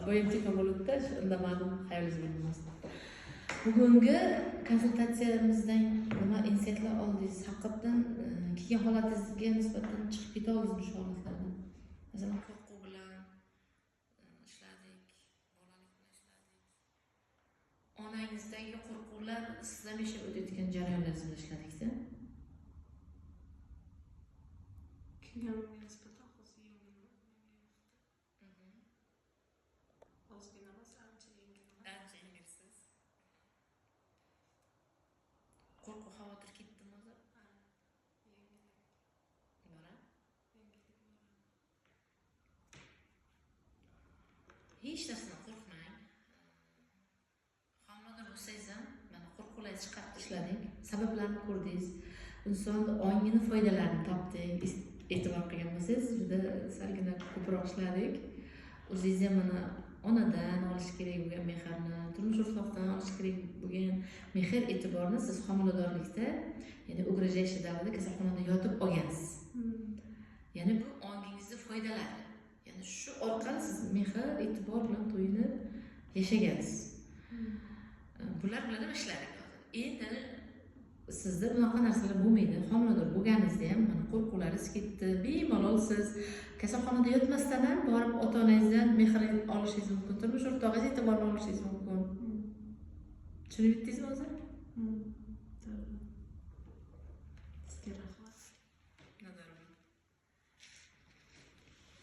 Boyam tepa bo'libdi, indamadim, xayolingiz bo'lmasin. Bugungi konsultatsiyamizdan nima insightlar oldingiz? Haqiqatan kelgan holatingizga nisbatan chiqib keta oldingizmi shu holatlardan? Masalan, qo'rquv bilan ishladik, bolalik bilan ishladik. Onangizdagi qo'rquvlar sizdan yashab o'tayotgan jarayonlaringiz bilan ishladikda. Kelganimga nisbatan hozir yengil. Ozgina emas, ancha yengil. Ancha yengilsiz. Qo'rquv, xavotir ketdimi o'zi? Yengillik. Bora. Yengillik bor. Hech narsadan qo'rqmang. Homilador bo'lsangiz ham mana qo'rquvlarni chiqarib tashladik, sabablarni ko'rdingiz. Inson ongini foydalarini topdik. E'tibor qilgan bo'lsangiz, juda salgina ko'proq ishladik. O'zingiz ham mana onadan olish kerak bo'lgan mehrni, turmush o'rtoqdan olish kerak bo'lgan mehr e'tiborni siz homiladorlikda, ya'ni ugrijayshi davrida kasalxonada yotib olgansiz. Ya'ni bu ongingizda foydalari. Ya'ni shu orqali siz mehr, e'tibor bilan to'yinib yashagansiz. Bular bilan ham ishladik hozir. Endi sizda bunaqa narsalar bo'lmaydi. Homilador bo'lganingizda ham mana qo'rquvlaringiz ketdi. Bemalol siz kasalxonada yotmasdan ham borib ota-onangizdan mehr olishingiz mumkin. Turmush o'rtog'ingiz e'tiborini olishingiz mumkin. Tushunib yetdingizmi hozir?